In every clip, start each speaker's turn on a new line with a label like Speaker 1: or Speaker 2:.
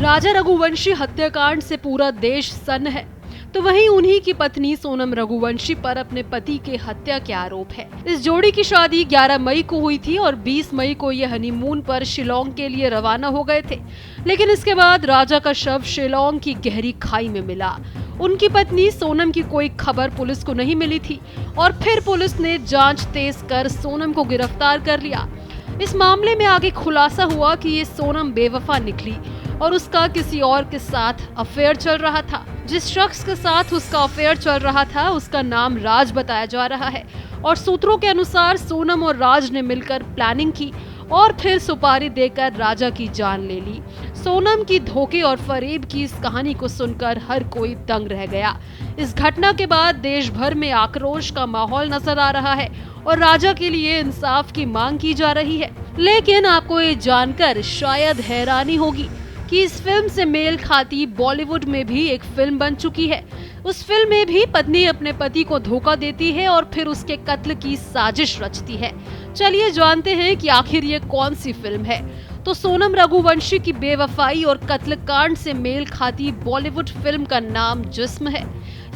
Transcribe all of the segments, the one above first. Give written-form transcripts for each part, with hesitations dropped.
Speaker 1: राजा रघुवंशी हत्याकांड से पूरा देश सन्न है, तो वहीं उन्हीं की पत्नी सोनम रघुवंशी पर अपने पति के हत्या के आरोप है। इस जोड़ी की शादी 11 मई को हुई थी और 20 मई को ये हनीमून पर शिलोंग के लिए रवाना हो गए थे, लेकिन इसके बाद राजा का शव शिलोंग की गहरी खाई में मिला। उनकी पत्नी सोनम की कोई खबर पुलिस को नहीं मिली थी और फिर पुलिस ने जांच तेज कर सोनम को गिरफ्तार कर लिया। इस मामले में आगे खुलासा हुआ कि ये सोनम बेवफा निकली और उसका किसी और के साथ अफेयर चल रहा था। जिस शख्स के साथ उसका अफेयर चल रहा था उसका नाम राज बताया जा रहा है और सूत्रों के अनुसार सोनम और राज ने मिलकर प्लानिंग की और फिर सुपारी देकर राजा की जान ले ली। सोनम की धोखे और फरेब की इस कहानी को सुनकर हर कोई दंग रह गया। इस घटना के बाद देश भर में आक्रोश का माहौल नजर आ रहा है और राजा के लिए इंसाफ की मांग की जा रही है। लेकिन आपको ये जानकर शायद हैरानी होगी कि इस फिल्म से मेल खाती बॉलीवुड में भी एक फिल्म बन चुकी है। उस फिल्म में भी पत्नी अपने पति को धोखा देती है और फिर उसके कत्ल की साजिश रचती है। चलिए जानते हैं कि आखिर ये कौन सी फिल्म है। तो सोनम रघुवंशी की बेवफाई और कत्ल कांड से मेल खाती बॉलीवुड फिल्म का नाम जिस्म है।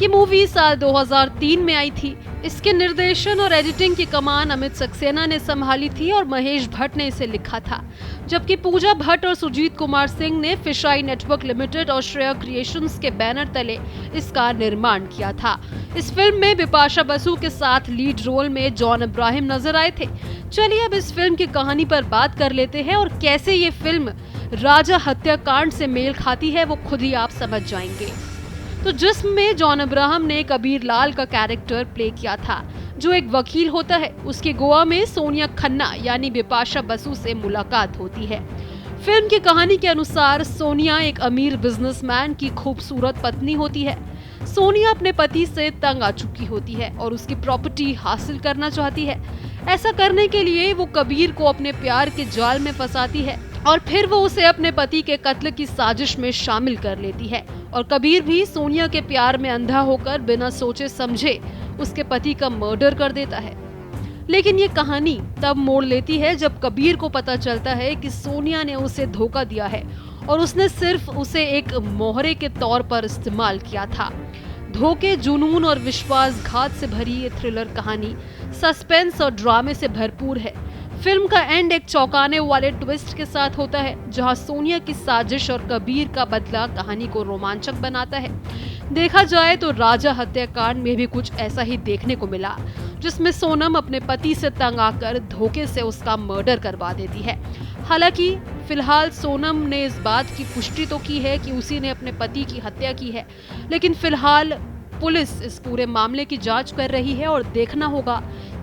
Speaker 1: ये मूवी साल 2003 में आई थी। इसके निर्देशन और एडिटिंग की कमान अमित सक्सेना ने संभाली थी और महेश भट्ट ने इसे लिखा था, जबकि पूजा भट्ट और सुजीत कुमार सिंह ने फिशाई नेटवर्क लिमिटेड और श्रेया क्रिएशंस के बैनर तले इसका निर्माण किया था। इस फिल्म में बिपाशा बसु के साथ लीड रोल में जॉन इब्राहिम नजर आए थे। चलिए अब इस फिल्म की कहानी पर बात कर लेते हैं और कैसे ये फिल्म राजा हत्याकांड से मेल खाती है वो खुद ही आप समझ जाएंगे। तो जिस्म में जॉन इब्राहिम ने कबीर लाल का कैरेक्टर प्ले किया था, जो एक वकील होता है। उसके गोवा में सोनिया खन्ना यानी बिपाशा बसु से मुलाकात होती है। फिल्म की कहानी के अनुसार सोनिया एक अमीर बिजनेसमैन की खूबसूरत पत्नी होती है। सोनिया अपने पति से तंग आ चुकी होती है और उसकी प्रॉपर्टी हासिल करना चाहती है। ऐसा करने के लिए वो कबीर को अपने प्यार के जाल में फंसाती है और फिर वो उसे अपने पति के कत्ल की साजिश में शामिल कर लेती है और कबीर भी सोनिया के प्यार में अंधा होकर बिना सोचे समझे उसके पति का मर्डर कर देता है। लेकिन ये कहानी तब मोड़ लेती है जब कबीर को पता चलता है कि सोनिया ने उसे धोखा दिया है और उसने सिर्फ उसे एक मोहरे के तौर पर इस्तेमाल किया था। धोखे, जुनून और विश्वासघात से भरी ये थ्रिलर कहानी सस्पेंस और ड्रामे से भरपूर है। फिल्म का एंड एक चौंकाने वाले ट्विस्ट के साथ होता है, जहां सोनिया की साजिश और कबीर का बदला कहानी को रोमांचक बनाता है। देखा जाए तो राजा हत्याकांड में भी कुछ ऐसा ही देखने को मिला, जिसमें सोनम अपने पति से तंग आकर धोखे से उसका मर्डर करवा देती है। हालांकि फिलहाल सोनम ने इस बात की पुष्टि तो की है कि उसी ने अपने पति की हत्या की है, लेकिन फिलहाल पुलिस इस पूरे मामले की जांच कर रही है और देखना होगा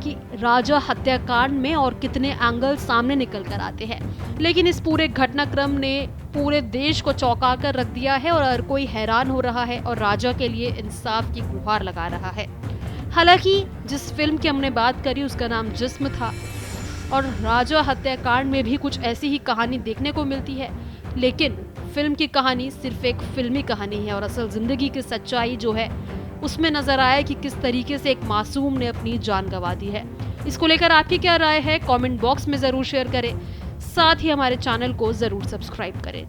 Speaker 1: कि राजा हत्याकांड में और कितने एंगल सामने निकल कर आते हैं। लेकिन इस पूरे घटनाक्रम ने पूरे देश को चौंका कर रख दिया है और हर कोई हैरान हो रहा है और राजा के लिए इंसाफ की गुहार लगा रहा है। हालांकि जिस फिल्म की हमने बात करी उसका नाम जिस्म था और राजा हत्याकांड में भी कुछ ऐसी ही कहानी देखने को मिलती है, लेकिन फिल्म की कहानी सिर्फ एक फिल्मी कहानी है और असल जिंदगी की सच्चाई जो है उसमें नजर आया कि किस तरीके से एक मासूम ने अपनी जान गंवा दी है। इसको लेकर आपकी क्या राय है, कमेंट बॉक्स में जरूर शेयर करें। साथ ही हमारे चैनल को जरूर सब्सक्राइब करें।